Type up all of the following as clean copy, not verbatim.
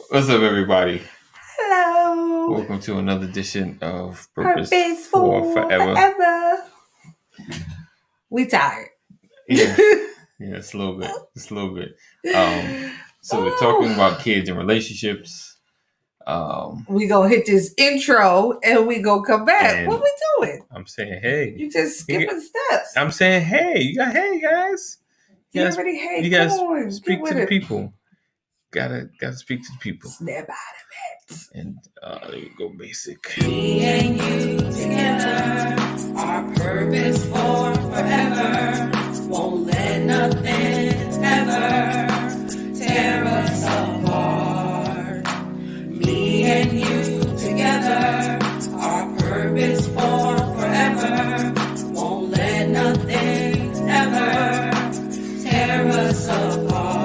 What's up, everybody? Hello. Welcome to another edition of Purpose for Forever. We tired. Yeah, it's a little bit. So we're talking about kids and relationships. We gonna hit this intro and we gonna come back. What we doing? I'm saying, hey. You just skipping steps. I'm saying, hey. Hey, guys. You already hey. You come guys on, speak to the people. Gotta speak to the people. Snap out of it. And there you go, basic. Me and you together, our purpose for forever. Won't let nothing ever tear us apart. Me and you together, our purpose for forever. Won't let nothing ever tear us apart.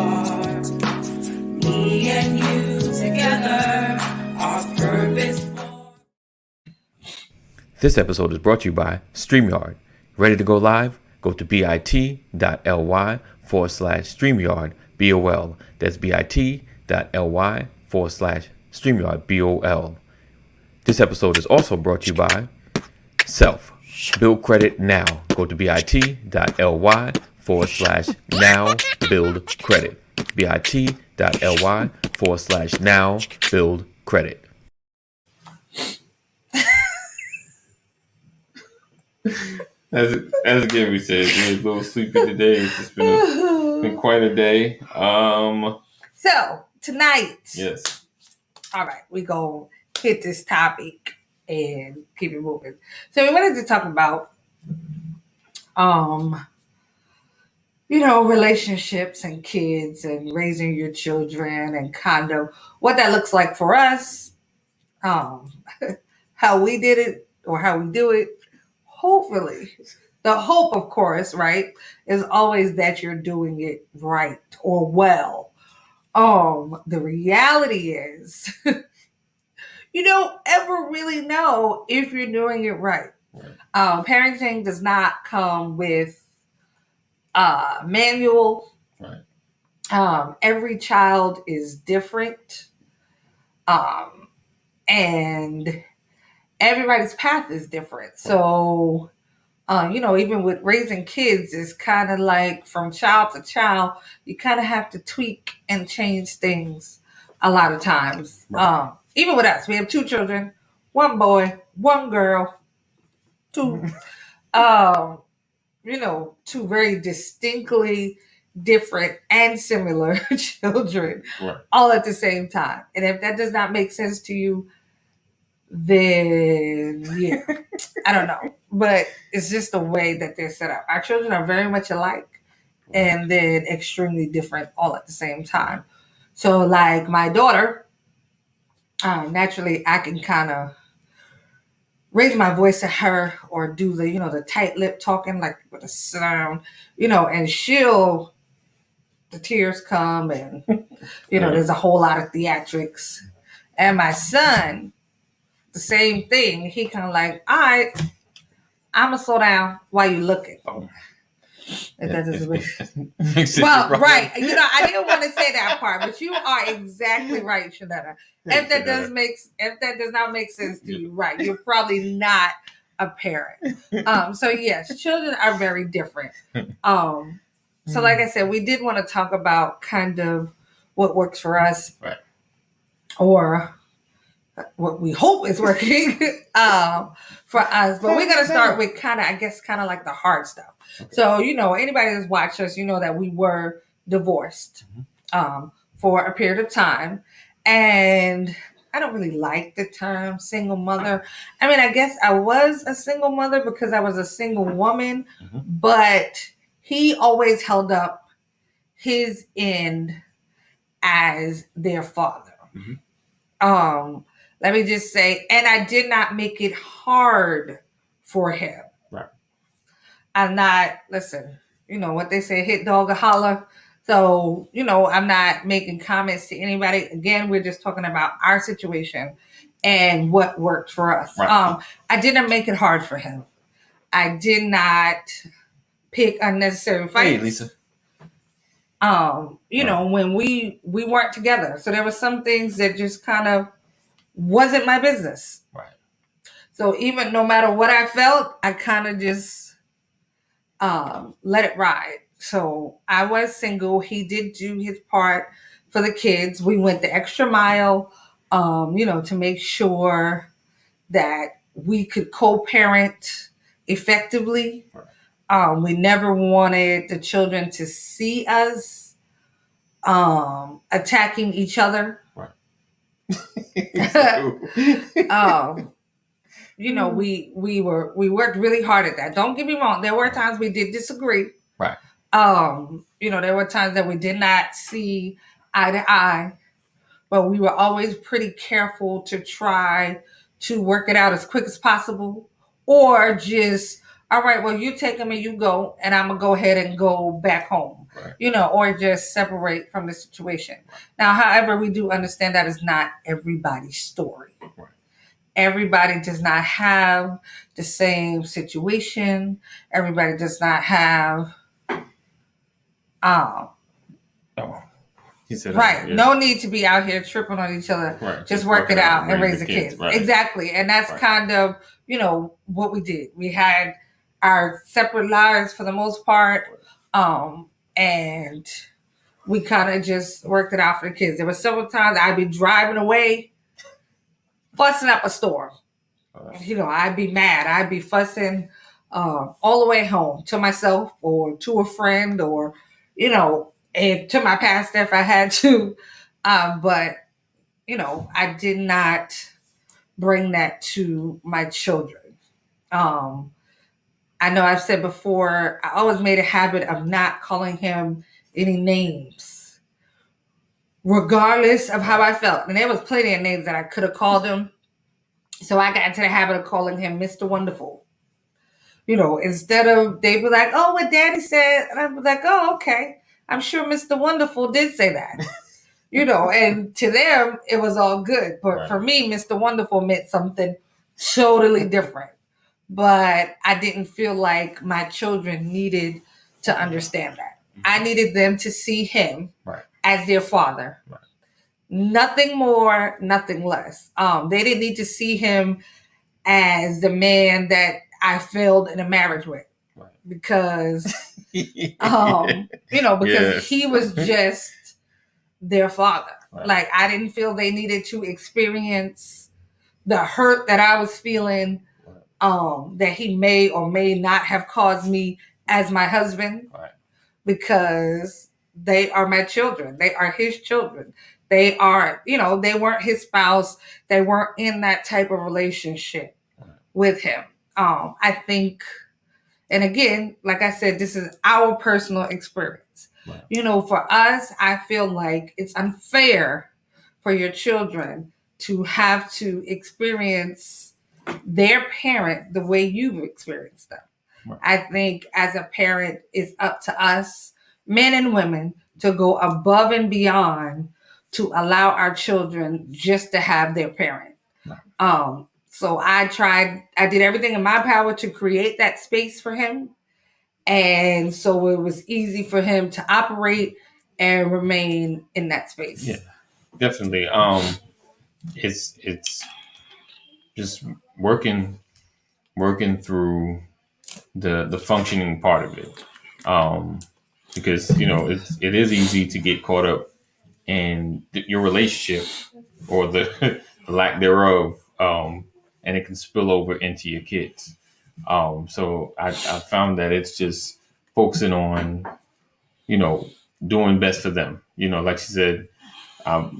Me and you together, our purpose. This episode is brought to you by StreamYard. Ready to go live? Go to bit.ly/StreamYard BOL. That's bit.ly/StreamYard BOL. This episode is also brought to you by Self. Build credit now. Go to bit.ly/now build credit. bit.ly/now build credit. As Gary said, we're a little sleepy today. It's just been quite a day. So tonight, Yes. All right, we gonna hit this topic and keep it moving. So we wanted to talk about, relationships and kids and raising your children and kind of what that looks like for us, how we did it or how we do it. Hopefully, the hope, of course, right, is always that you're doing it right or well. The reality is you don't ever really know if you're doing it right. Parenting does not come with manual. Right. Every child is different. And everybody's path is different. So, even with raising kids, it's kind of like from child to child, you kind of have to tweak and change things a lot of times. Right. Even with us, we have 2 children, 1 boy, 1 girl, 2, 2 very distinctly different and similar children, Right. all at the same time. And if that does not make sense to you, then yeah, I don't know. But it's just the way that they're set up. Our children are very much alike and then extremely different all at the same time. So like my daughter, naturally I can kind of raise my voice to her or do the tight lip talking like with a sound, and the tears come and there's a whole lot of theatrics. And my son, the same thing. He kind of like, all right, I'm gonna slow down while you looking. Oh. If that doesn't make sense. Well, right. I didn't want to say that part, but you are exactly right, Shanetta. If that does not make sense to you, right, you're probably not a parent. So yes, children are very different. So like I said, we did want to talk about kind of what works for us, right, or what we hope is working for us. But we're gonna start with kind of like the hard stuff. Okay. So anybody that's watched us, that we were divorced for a period of time, and I don't really like the term single mother. I mean, I guess I was a single mother because I was a single woman, but he always held up his end as their father. Let me just say, and I did not make it hard for him. Right. I'm not, listen, what they say, hit dog or holler. So, I'm not making comments to anybody. Again, we're just talking about our situation and what worked for us. Right. I didn't make it hard for him. I did not pick unnecessary fights. Hey, Lisa. You know, when we weren't together. So there were some things that just kind of wasn't my business. Right. So even no matter what I felt, I kind of just let it ride. So I was single. He did do his part for the kids. We went the extra mile, you know, to make sure that we could co-parent effectively. Right. We never wanted the children to see us attacking each other. Right. You know, we worked really hard at that. Don't get me wrong. There were times we did disagree. Right. You know, there were times that we did not see eye to eye, but we were always pretty careful to try to work it out as quick as possible, or just, all right, well, you take them and you go, and I'm gonna go ahead and go back home. Right. You know, or just separate from the situation. Now, however, we do understand that is not everybody's story. Right. Everybody does not have the same situation. Everybody does not have Oh. He said, right. Yeah. No need to be out here tripping on each other. Right. Just work it out and raise the kids. Right. Exactly. And that's Right. kind of, you know, what we did. We had our separate lives for the most part. And we kind of just worked it out for the kids. There were several times I'd be driving away, fussing up a storm. You know, I'd be mad. I'd be fussing all the way home to myself or to a friend, or, you know, and to my pastor if I had to. But, you know, I did not bring that to my children. I know I've said before, I always made a habit of not calling him any names, regardless of how I felt. And there was plenty of names that I could have called him. So I got into the habit of calling him Mr. Wonderful. You know, instead of, they'd be like, oh, what Daddy said. And I'd be like, oh, okay. I'm sure Mr. Wonderful did say that. You know, and to them, it was all good. But Right. for me, Mr. Wonderful meant something totally different. But I didn't feel like my children needed to understand that. I needed them to see him Right. as their father. Right. Nothing more, nothing less. They didn't need to see him as the man that I failed in a marriage with. Right. Because, you know, because Yes. he was just their father. Right. Like, I didn't feel they needed to experience the hurt that I was feeling, that he may or may not have caused me as my husband. Right. Because they are my children. They are his children. They are, you know, they weren't his spouse. They weren't in that type of relationship with him. I think, and again, like I said, this is our personal experience. Right. You know, for us, I feel like it's unfair for your children to have to experience their parent the way you've experienced them. Right. I think as a parent, it's up to us, men and women, to go above and beyond to allow our children just to have their parent. Right. So I did everything in my power to create that space for him. And so it was easy for him to operate and remain in that space. Yeah, definitely. It's just working through the functioning part of it. Because, you know, it is easy to get caught up in your relationship or the lack thereof, and it can spill over into your kids. So I found that it's just focusing on, you know, doing best for them. You know, like she said,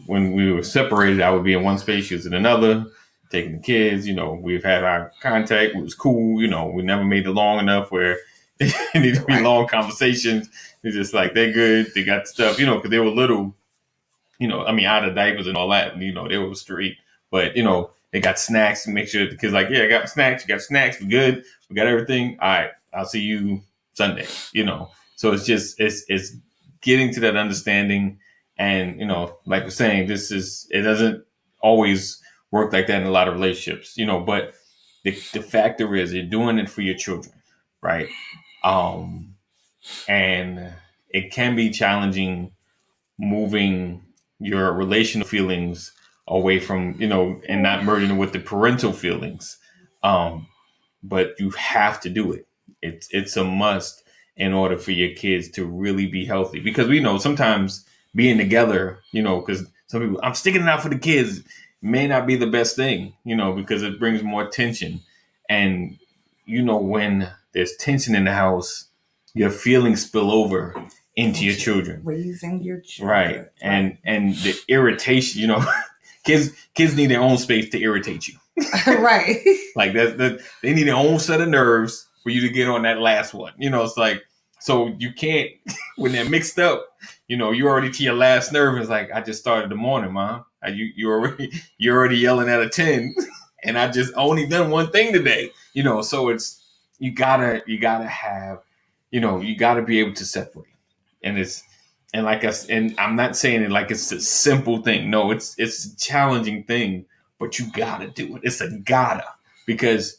when we were separated, I would be in one space, she was in another, taking the kids. You know, we've had our contact. It was cool. You know, we never made it long enough where it needed to be long conversations. It's just like, they're good. They got stuff, you know, because they were little, you know, I mean, out of diapers and all that. You know, they were straight. But, you know, they got snacks and make sure the kids like, yeah, I got snacks. You got snacks. We good. We got everything. All right. I'll see you Sunday, you know. So it's just, it's getting to that understanding. And, you know, like we're saying, it doesn't always work like that in a lot of relationships, you know, but the factor is you're doing it for your children, right? And it can be challenging moving your relational feelings away from, and not merging with the parental feelings. Um, but you have to do it. It's a must in order for your kids to really be healthy. Because we know sometimes being together, because some people, I'm sticking it out for the kids, may not be the best thing, because it brings more tension. And when there's tension in the house, your feelings spill over into your children. Raising your children. Right. And the irritation, kids need their own space to irritate you. Right. Like that they need their own set of nerves for you to get on that last one. It's like, so you can't when they're mixed up, you're already to your last nerve. It's like, I just started the morning, Mom. You're already yelling at a 10 and I just only done one thing today. So it's you gotta have, you gotta be able to separate. And I'm not saying it like it's a simple thing. No, it's a challenging thing, but you gotta do it. It's a gotta, because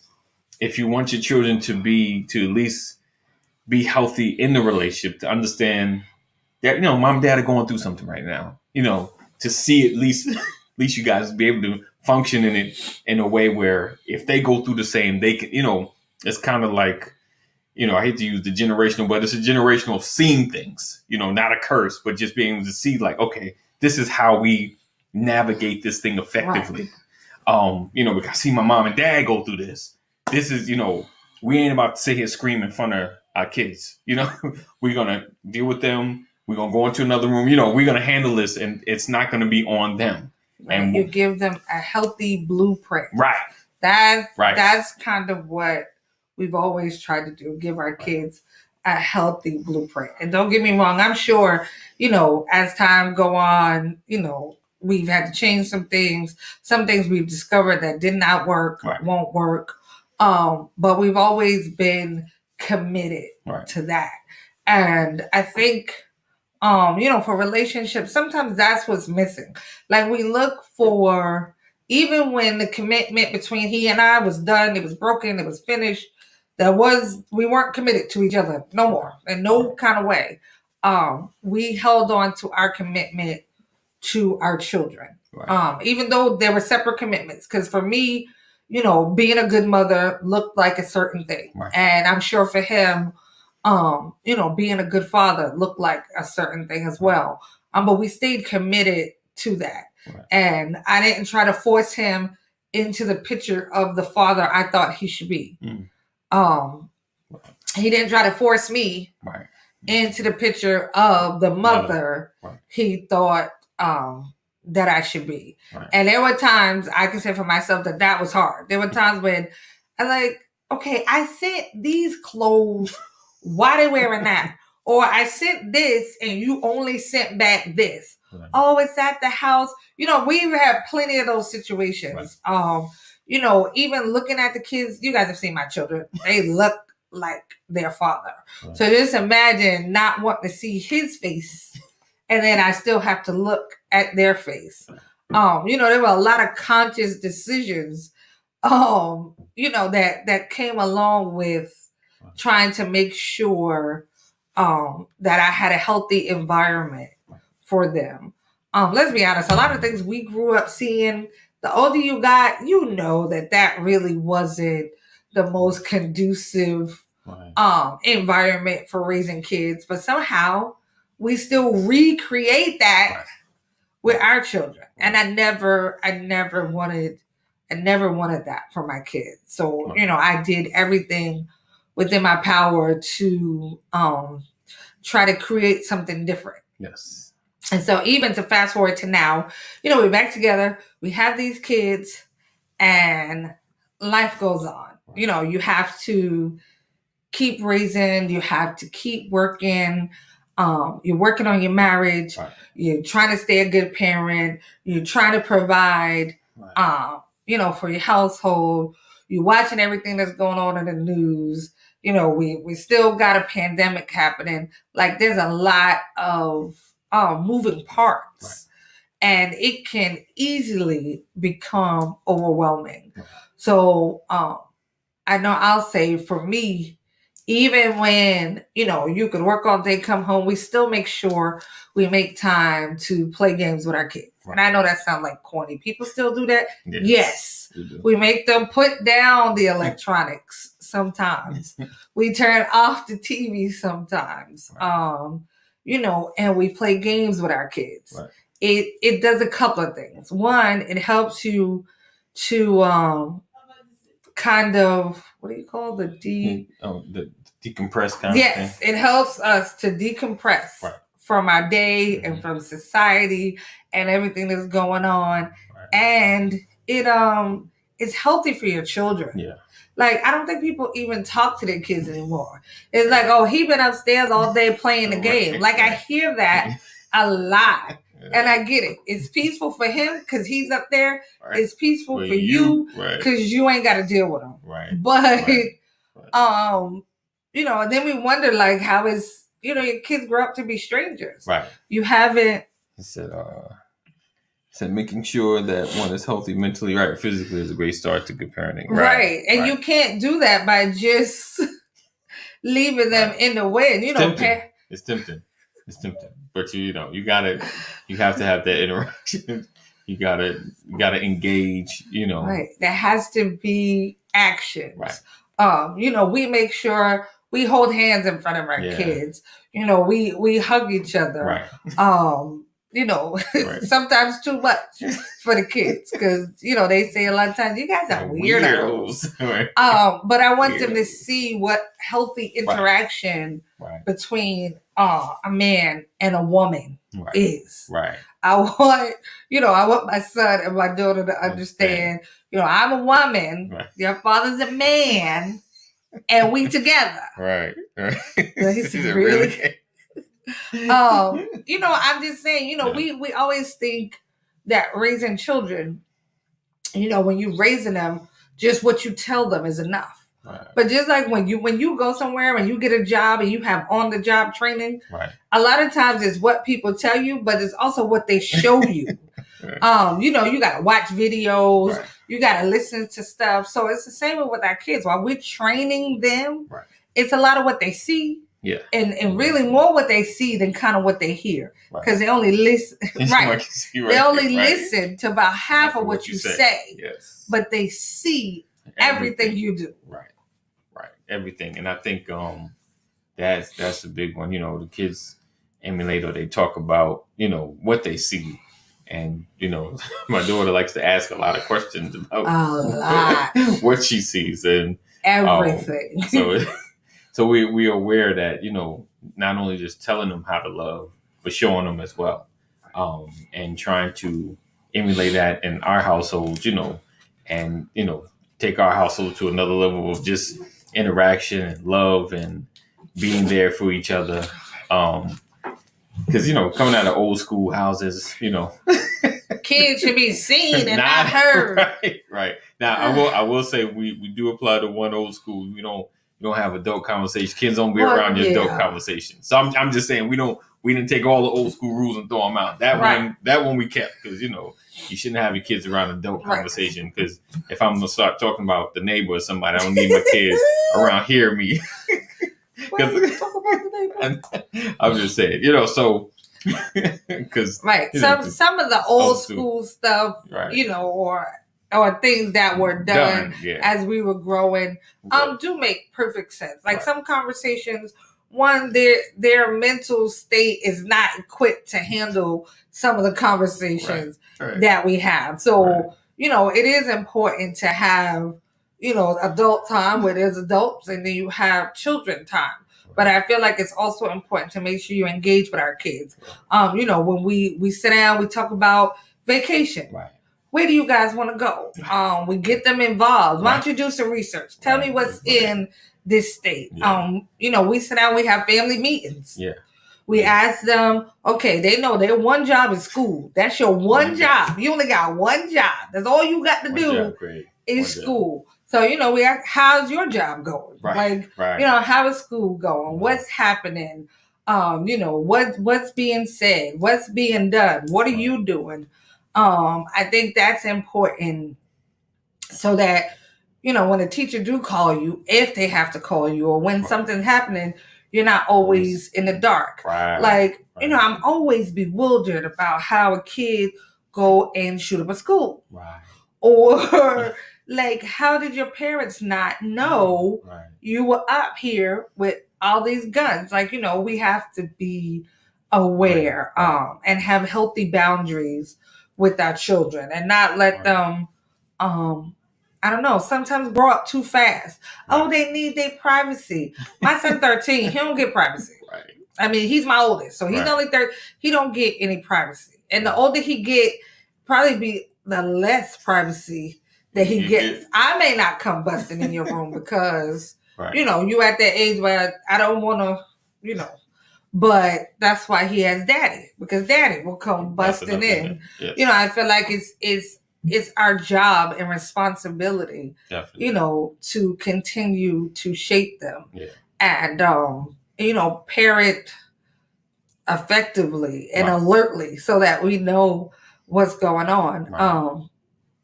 if you want your children to at least be healthy in the relationship, to understand that, mom and dad are going through something right now, to see at least you guys be able to function in it in a way where if they go through the same, they can, it's kind of like, I hate to use the generational, but it's a generational of seeing things, not a curse, but just being able to see like, okay, this is how we navigate this thing effectively. Right. Because I see my mom and dad go through this. This is, we ain't about to sit here scream in front of our kids. We're going to deal with them. We're going to go into another room. We're going to handle this, and it's not going to be on them. Right. And you give them a healthy blueprint. Right. That's kind of what we've always tried to do, give our kids a healthy blueprint. And don't get me wrong, I'm sure, as time go on, we've had to change some things. Some things we've discovered that did not work, won't work. But we've always been committed to that. And I think, for relationships, sometimes that's what's missing. Like we look for, even when the commitment between he and I was done, it was broken, it was finished, we weren't committed to each other no more in no kind of way. We held on to our commitment to our children. Right. Even though there were separate commitments. Because for me, being a good mother looked like a certain thing. Right. And I'm sure for him, being a good father looked like a certain thing as well. But we stayed committed to that. Right. And I didn't try to force him into the picture of the father I thought he should be. Mm. He didn't try to force me into the picture of the mother he thought that I should be. Right. And there were times I can say for myself that was hard. There were times when I'm like, okay, I sent these clothes. Why they wearing that? Or I sent this and you only sent back this. Right. Oh, it's at the house. We've had plenty of those situations. Right. Even looking at the kids, you guys have seen my children. They look like their father. Right. So just imagine not wanting to see his face and then I still have to look at their face. There were a lot of conscious decisions, that came along with trying to make sure that I had a healthy environment for them. Let's be honest, a lot of things we grew up seeing, the older you got, that really wasn't the most conducive environment for raising kids. But somehow we still recreate that with our children. And I never wanted that for my kids. So, I did everything within my power to try to create something different. Yes. And so even to fast forward to now, we're back together, we have these kids, and life goes on. You have to keep raising, you have to keep working. You're working on your marriage. Right. You're trying to stay a good parent. You're trying to provide, for your household. You're watching everything that's going on in the news. We still got a pandemic happening. Like there's a lot of moving parts. Right. And it can easily become overwhelming. Right. So I know I'll say for me, even when, you could work all day, come home, we still make sure we make time to play games with our kids. And I know that sounds like corny. People still do that. Yes. We make them put down the electronics sometimes. We turn off the TV sometimes. And we play games with our kids. Right. It does a couple of things. One, it helps you to kind of, what do you call the decompress kind of thing? Yes, it helps us to decompress from our day and from society and everything that's going on. Right. And it's healthy for your children. Yeah. Like, I don't think people even talk to their kids anymore. It's like, oh, he been upstairs all day playing the game. Like, I hear that a lot. And I get it. It's peaceful for him because he's up there. Right. It's peaceful for you because you ain't got to deal with him. Right. But, and then we wonder, like, how is, your kids grow up to be strangers. Right. You haven't. He said making sure that one is healthy mentally, right, physically is a great start to good parenting. Right. And you can't do that by just leaving them in the way. And, It's tempting. But you have to have that interaction. You gotta engage, Right. There has to be action. Right. We make sure we hold hands in front of our kids. We hug each other. Right. Sometimes too much for the kids because, they say a lot of times, you guys are weirdos. Right. But I want them to see what healthy interaction between a man and a woman is. Right. I want my son and my daughter to understand, I'm a woman, your father's a man, and we together. Right. He said, really? I'm just saying, we always think that raising children, when you're raising them, just what you tell them is enough. Right. But just like when you go somewhere, when you get a job and you have on the job training, a lot of times it's what people tell you, but it's also what they show you. You got to watch videos, you got to listen to stuff. So it's the same with our kids. While we're training them, it's a lot of what they see. Yeah. And really more what they see than kind of what they hear. Because they only listen. They only listen to about half of what you say. Yes. But they see everything you do. Right. Everything. And I think that's a big one. The kids emulate or they talk about, what they see. And, my daughter likes to ask a lot of questions about what she sees and everything. So we are aware that, not only just telling them how to love, but showing them as well. And trying to emulate that in our household, and, take our household to another level of just interaction and love and being there for each other. Because, coming out of old school houses, kids should be seen and not heard. Right. Now, I will say we do apply to one old school. We don't have adult conversations. Kids don't be around your adult conversations. So I'm just saying we didn't take all the old school rules and throw them out. That one we kept because you shouldn't have your kids around adult conversation because if I'm gonna start talking about the neighbor or somebody, I don't need my kids around hearing me. Why do you talk about the neighbor? I'm just saying, so because some of the old school stuff, or things that were done as we were growing, do make perfect sense. Like some conversations, one, their mental state is not equipped to handle some of the conversations that we have. So, it is important to have, adult time where there's adults and then you have children time. But I feel like it's also important to make sure you engage with our kids. When we sit down, we talk about vacation. Right. Where do you guys want to go? We get them involved. Why don't you do some research? Tell me what's in this state. Yeah. We sit down, we have family meetings. Yeah. We ask them, okay, they know their one job is school. That's your one job. You only got one job. That's all you got to do is school. So, we ask, how's your job going? How is school going? What's happening? What's being said? What's being done? What are you doing? I think that's important so that, when a teacher do call you, if they have to call you, or when something's happening, you're not always in the dark. Right. Like, Right. I'm always bewildered about how a kid go and shoot up a school. Right. Or like, how did your parents not know Right. you were up here with all these guns? Like, we have to be aware, and have healthy boundaries with our children, and not let them, I don't know, sometimes grow up too fast. Right. Oh, they need their privacy. My son 13, he don't get privacy. Right. I mean, he's my oldest, so he's only 13. He don't get any privacy. And the older he get, probably be the less privacy that he gets. I may not come busting in your room because, you at that age where I don't want to, but that's why he has daddy, because daddy will come busting in. Yes. I feel like it's our job and responsibility, to continue to shape them, and parent effectively and alertly, so that we know what's going on. Right.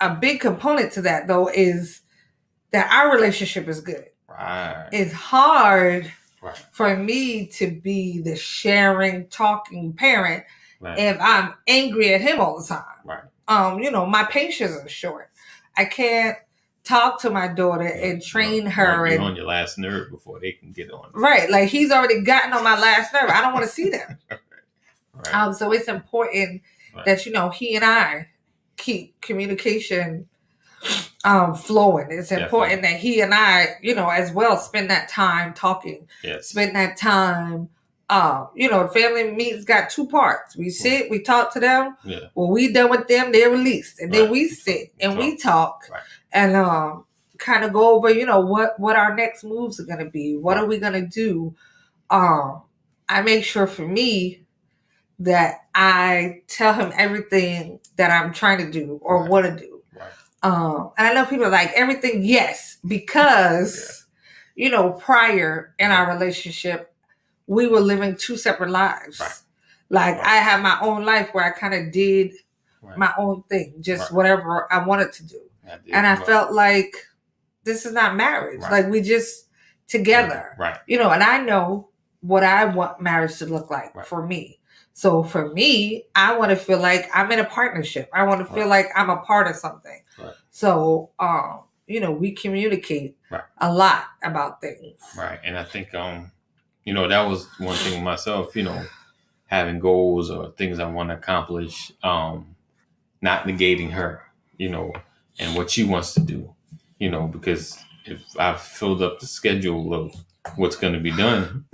A big component to that, though, is that our relationship is good. Right. It's hard for me to be the sharing, talking parent if I'm angry at him all the time. Right. My patience is short. I can't talk to my daughter and train her. You're on your last nerve before they can get on. Right. Like, he's already gotten on my last nerve. I don't want to see them. Right. So it's important that, he and I keep communication flowing. It's important that he and I, as well, spend that time talking. Yes. Spend that time. Family meetings got two parts. We sit, we talk to them. Yeah. When we done with them, they're released, and then we sit and we talk, and kind of go over, what our next moves are gonna be. What are we gonna do? I make sure, for me, that I tell him everything that I'm trying to do or want to do. And I know people are like, everything, yes, because, prior in our relationship, we were living two separate lives. Like, I had my own life where I kind of did my own thing, just whatever I wanted to do. And I felt like this is not marriage. Like, we just together, and I know what I want marriage to look like for me. So for me, I want to feel like I'm in a partnership. I want to feel like I'm a part of something. So, we communicate a lot about things. Right. And I think, that was one thing with myself, having goals or things I want to accomplish, not negating her, and what she wants to do, because if I've filled up the schedule of what's going to be done,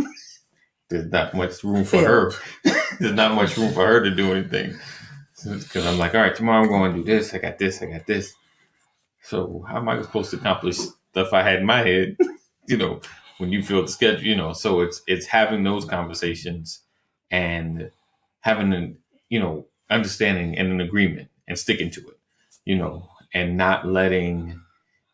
there's not much room for her. There's not much room for her to do anything. Because I'm like, all right, tomorrow I'm going to do this. I got this. So how am I supposed to accomplish stuff I had in my head, when you fill the schedule, so it's having those conversations and having an, understanding and an agreement and sticking to it, and not letting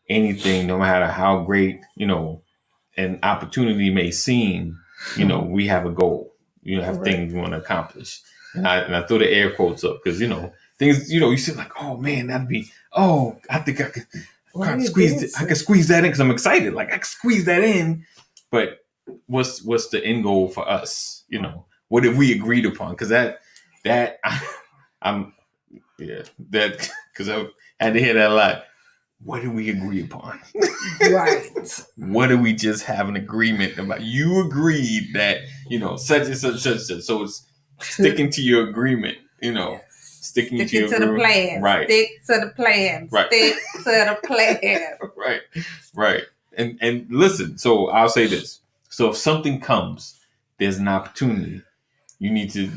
anything, no matter how great, an opportunity may seem, we have a goal, have things we want to accomplish. And I throw the air quotes up because, things, you see like, oh man, I think I could squeeze that in because I'm excited. Like, I can squeeze that in. But what's the end goal for us? What have we agreed upon? Because because I had to hear that a lot. What did we agree upon? Right. What do we just have an agreement about? You agreed that, such and such, such and such. So it's sticking to your agreement, sticking to the plan. Right. Stick to the plan. Right. Stick to the plan. Right. And listen, so I'll say this. So if something comes, there's an opportunity. You need to,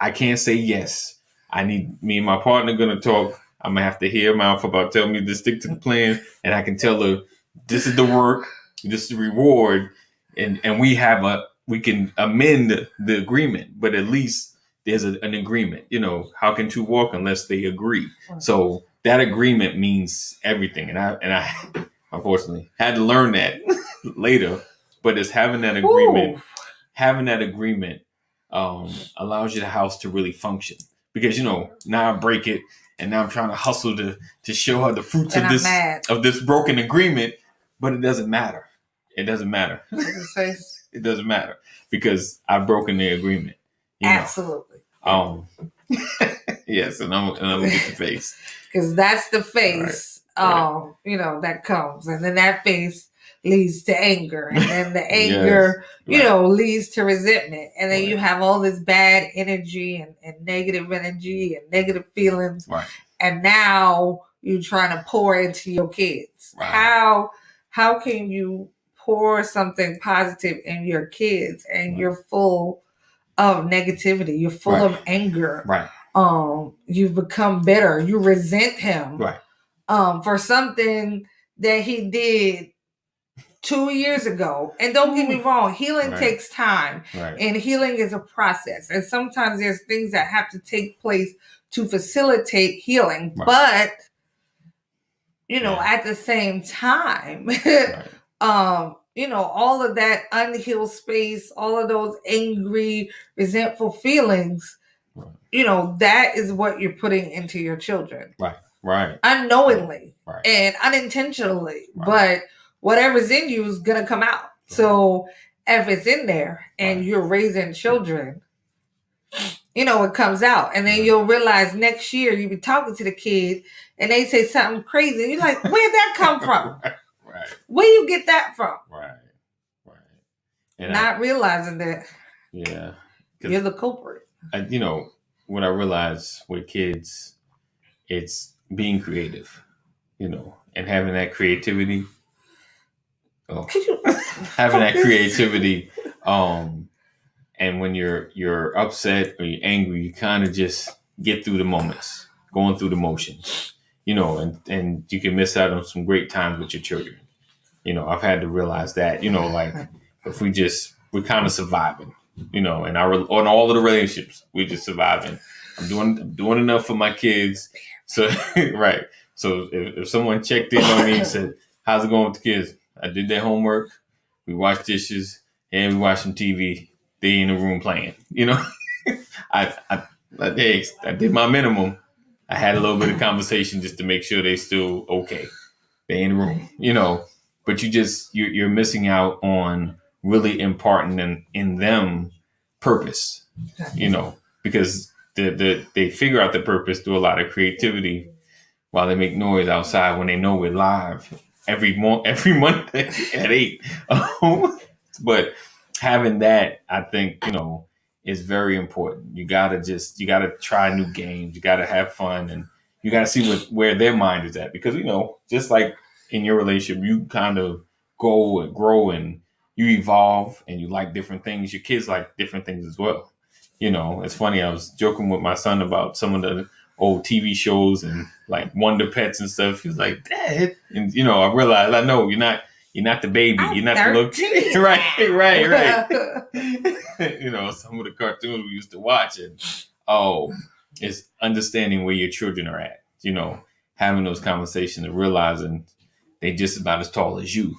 I can't say yes. Me and my partner going to talk. I'm going to have to hear her mouth about telling me to stick to the plan. And I can tell her, this is the work, this is the reward. And we can amend the agreement, but at least there's an agreement. How can two walk unless they agree? So that agreement means everything. And I unfortunately had to learn that later, but it's having that agreement. Ooh. Having that agreement allows your house to really function because, now I break it and now I'm trying to hustle to show her the fruits And of I'm this mad. of this broken agreement, but it doesn't matter. It doesn't matter. His face. It doesn't matter because I've broken the agreement. You know. Absolutely. Yes, and I'm gonna get the face. Because that's the face, Right. you know, that comes. And then that face leads to anger. And then the anger, Yes, you right. know, leads to resentment. And then you Right. have all this bad energy and negative energy and negative feelings. Right. And now you're trying to pour into your kids. Right. How can you pour something positive in your kids and Right. you're full of negativity? You're full Right. of anger. Right. You've become bitter. You resent him Right. for something that he did 2 years ago. And don't get me wrong, healing Right. takes time. Right. And healing is a process. And sometimes there's things that have to take place to facilitate healing. Right. But, you know, Yeah. at the same time, Right. you know, all of that unhealed space, all of those angry, resentful feelings, Right. you know, that is what you're putting into your children. Right. Right. Unknowingly Right. and unintentionally. Right. But whatever's in you is going to come out. So if it's in there and Right. you're raising children, you know, it comes out. And then Right. you'll realize next year you'll be talking to the kid and they say something crazy. And you're like, where'd that come from? Right. Where you get that from? Right. Right. And Not realizing that yeah. you're the culprit. You know, what I realize with kids, it's being creative, you know, and having that creativity. Oh, Could you having that creativity. And when you're upset or you're angry, you kind of just get through the moments, going through the motions, you know, and you can miss out on some great times with your children. You know, I've had to realize that, you know, like if we're kind of surviving, you know, and on all of the relationships, we're just surviving. I'm doing enough for my kids. So, right. So if someone checked in on me and said, how's it going with the kids? I did their homework. We washed dishes and we watched some TV. They in the room playing, you know, I did my minimum. I had a little bit of conversation just to make sure they still okay. They in the room, you know, but you're missing out on really imparting in them purpose, you know, because they figure out the purpose through a lot of creativity while they make noise outside when they know we're live every Monday at 8. But having that, I think, you know, is very important. You gotta try new games. You gotta have fun, and you gotta see where their mind is at. Because, you know, just like in your relationship, you kind of go and grow and you evolve and you like different things. Your kids like different things as well. You know, it's funny. I was joking with my son about some of the old TV shows and like Wonder Pets and stuff. He was like, Dad, and you know, I realized I know you're not the baby. I'm You're not the little 13. kid. Right. You know, some of the cartoons we used to watch, and it's understanding where your children are at. You know, having those conversations and realizing they just about as tall as you.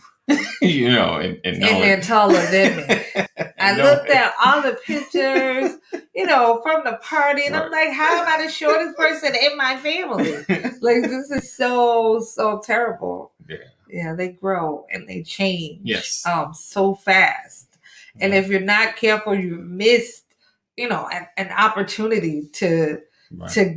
You know, and they're taller than me. I looked at all the pictures, you know, from the party, and I'm like, how am I the shortest person in my family? Like, this is so terrible. Yeah, they grow and they change. Yes. So fast. And if you're not careful, you've missed, you know, an opportunity to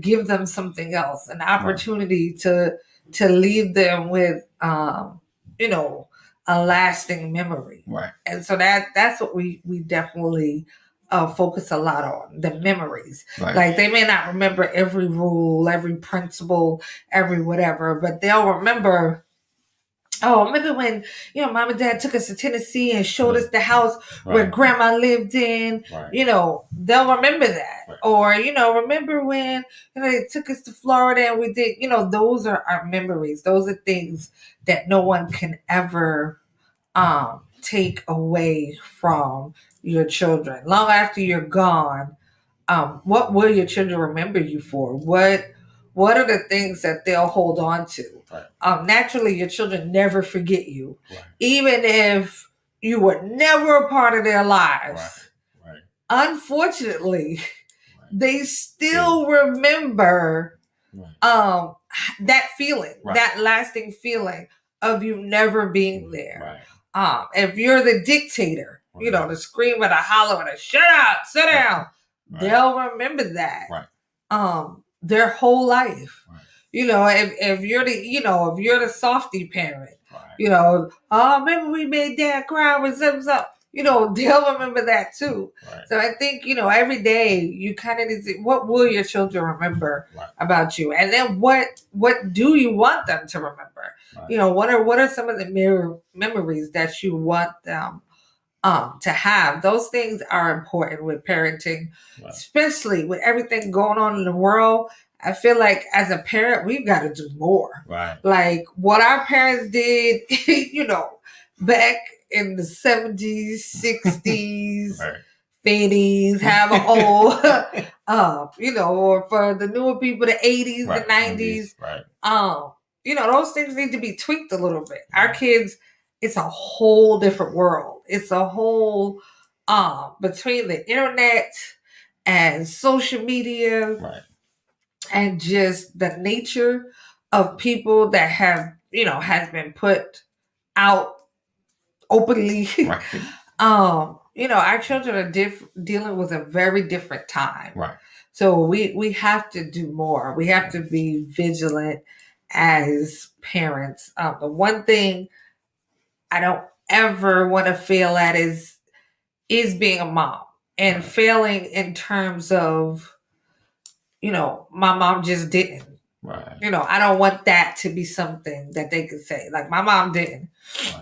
give them something else, an opportunity to leave them with, you know, a lasting memory. Right. And so that's what we definitely focus a lot on, the memories. Right. Like, they may not remember every rule, every principle, every whatever, but they'll remember, remember when, you know, Mom and Dad took us to Tennessee and showed us the house where Grandma lived in. Right. You know, they'll remember that. Right. Or, you know, remember when, you know, they took us to Florida and we did, you know, those are our memories. Those are things that no one can ever take away from your children. Long after you're gone, what will your children remember you for? What are the things that they'll hold on to? Right. Naturally, your children never forget you. Right. Even if you were never a part of their lives. Right. Unfortunately, they still remember that feeling, that lasting feeling of you never being there. If you're the dictator, the screamer, the hollering, the shut up, sit down, they'll remember that. Their whole life. If you're the softy parent, remember we made dad cry with zips up. They'll remember that too. So I think, every day you kind of need to, what will your children remember about you? And then what do you want them to remember? What are some of the memories that you want them to have? Those things are important with parenting, especially with everything going on in the world. I feel like as a parent, we've got to do more. Like what our parents did, back in the 70s, 60s, 80s, however old, or for the newer people, the 80s, the 90s. Those things need to be tweaked a little bit. Our kids, it's a whole different world. It's a whole, between the internet and social media, and just the nature of people that have, has been put out openly. Our children are dealing with a very different time. So we have to do more. We have to be vigilant as parents. The one thing I don't ever want to fail at is being a mom, and failing in terms of, my mom just didn't. I don't want that to be something that they could say. Like, my mom didn't.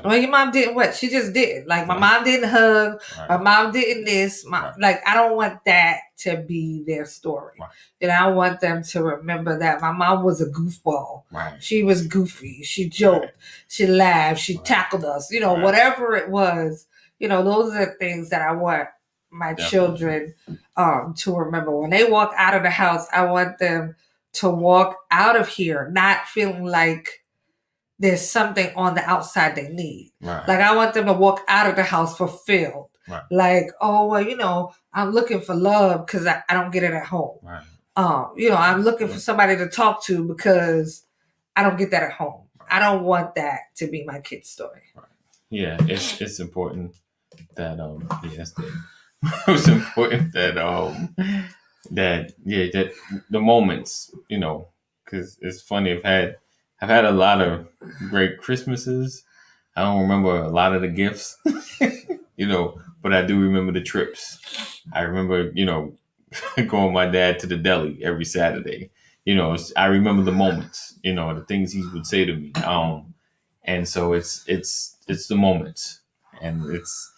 Well, your mom didn't what? She just did. Like, my mom didn't hug. My mom didn't this. Like, I don't want that to be their story. I want them to remember that my mom was a goofball. She was goofy. She joked. She laughed. She tackled us. Whatever it was. Those are the things that I want my children to remember. When they walk out of the house, I want them to walk out of here not feeling like there's something on the outside they need. Like, I want them to walk out of the house fulfilled. Like, oh, well, I'm looking for love because I don't get it at home. I'm looking for somebody to talk to because I don't get that at home. I don't want that to be my kid's story. Yeah, it's important that it's important that the moments, because it's funny. I've had a lot of great Christmases. I don't remember a lot of the gifts, but I do remember the trips. I remember, going with my dad to the deli every Saturday. I remember the moments, the things he would say to me. And so it's the moments, and it's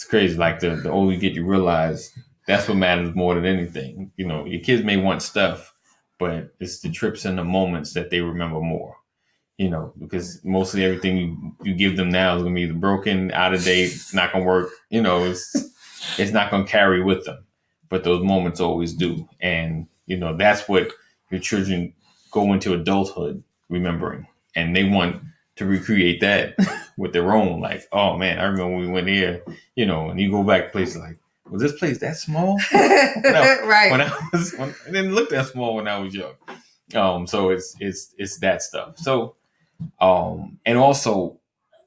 crazy. Like, the older you get, you realize that's what matters more than anything. Your kids may want stuff, but it's the trips and the moments that they remember more. Because mostly everything you give them now is gonna be either broken, out of date, not gonna work. It's not gonna carry with them. But those moments always do, and that's what your children go into adulthood remembering, and they want to recreate that with their own. Like, oh man, I remember when we went here, and you go back to places like, was this place that small? When it didn't look that small when I was young. So it's that stuff. So, and also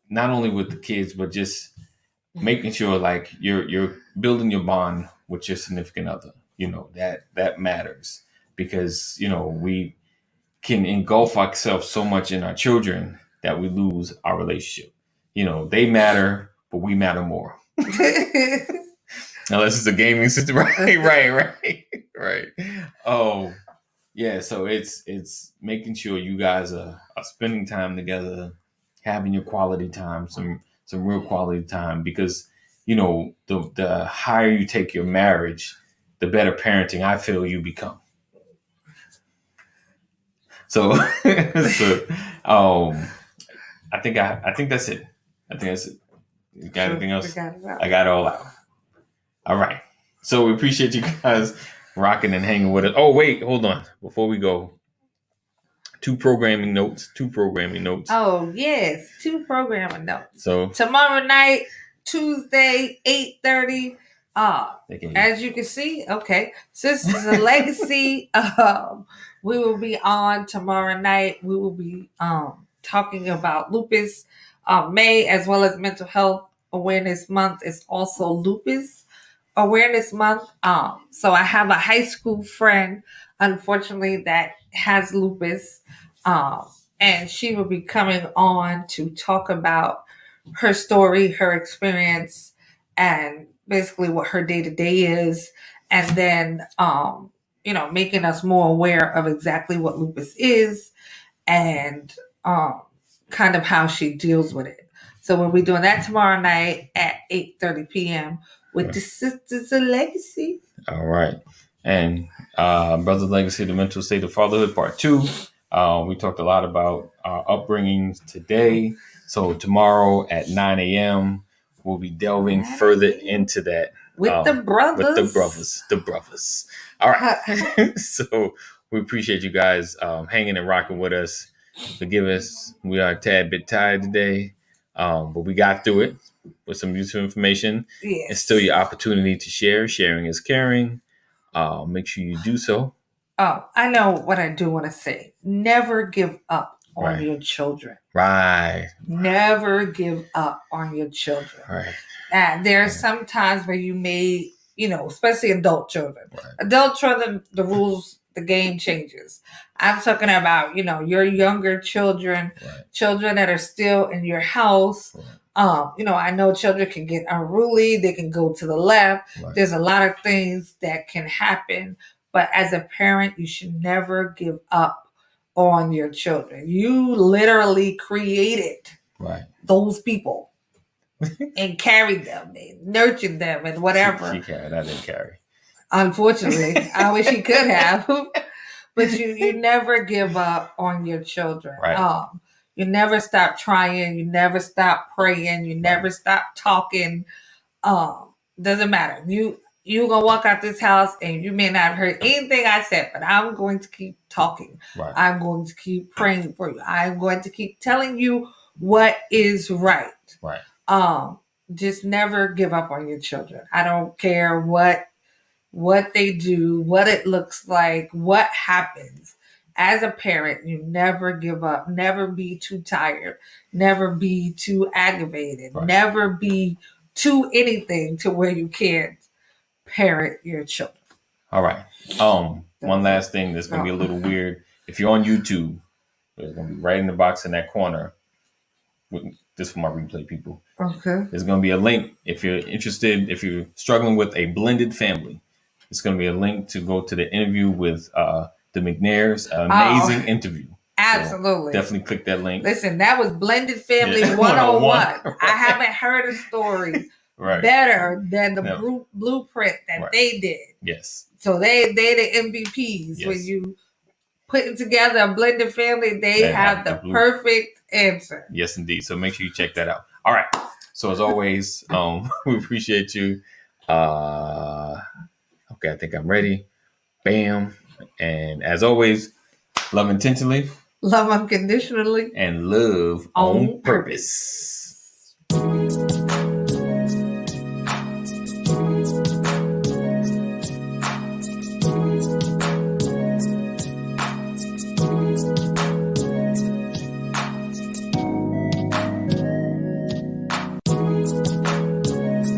not only with the kids, but just making sure like you're building your bond with your significant other. That matters, because we can engulf ourselves so much in our children that we lose our relationship. They matter, but we matter more. Unless it's a gaming system, right. Oh, yeah. So it's making sure you guys are spending time together, having your quality time, some real quality time, because the higher you take your marriage, the better parenting I feel you become. So, I think that's it. You got anything else? I got it all out. All right. So we appreciate you guys rocking and hanging with us. Oh, wait, hold on. Before we go, two programming notes. Oh, yes. 2 programming notes. So tomorrow night, Tuesday, 8:30, As you can see, okay, Sisters of Legacy. We will be on tomorrow night. We will be talking about lupus. May, as well as Mental Health Awareness Month, is also Lupus Awareness Month. So I have a high school friend, unfortunately, that has lupus, um, and she will be coming on to talk about her story, her experience, and basically what her day to day is, and then making us more aware of exactly what lupus is and kind of how she deals with it. So we'll be doing that tomorrow night at 8:30 p.m. with the Sisters of Legacy. All right. And Brother Legacy, the Mental State of Fatherhood, Part 2. We talked a lot about our upbringings today. So tomorrow at 9 a.m., we'll be delving further into that. With the brothers. With the brothers. All right. So we appreciate you guys hanging and rocking with us. Forgive us. We are a tad bit tired today, but we got through it with some useful information. Yes. It's still your opportunity to share. Sharing is caring. Make sure you do so. Oh, I know what I do want to say. Never give up on Right. your children. Right. Never give up on your children. Right. And there are some times where you may, especially adult children. Right. Adult children, the rules, the game changes. I'm talking about, your younger children, Right. children that are still in your house. Right. I know children can get unruly. They can go to the left. Right. There's a lot of things that can happen. But as a parent, you should never give up on your children. You literally created Right. those people and carried them and nurtured them and whatever. She carried. I didn't carry. Unfortunately, I wish he could have. But you never give up on your children. Right. You never stop trying. You never stop praying. You never stop talking. Doesn't matter. You gonna walk out this house and you may not have heard anything I said, but I'm going to keep talking. Right. I'm going to keep praying for you. I'm going to keep telling you what is right. Right. Just never give up on your children. I don't care what they do, what it looks like, what happens. As a parent, you never give up. Never be too tired. Never be too aggravated. Right. Never be too anything to where you can't parent your children. All right. One last thing that's going to be a little weird. If you're on YouTube, it's going to be right in the box in that corner. This for my replay people. Okay. There's going to be a link if you're interested, if you're struggling with a blended family. It's going to be a link to go to the interview with the McNairs. Amazing interview. Absolutely. So definitely click that link. Listen, that was Blended Family 101. I haven't heard a story better than the blueprint that they did. Yes. So they the MVPs. Yes. When you putting together a blended family, they have the perfect answer. Yes, indeed. So make sure you check that out. All right. So as always, we appreciate you. Okay, I think I'm ready. Bam. And as always, love intentionally. Love unconditionally. And love on purpose.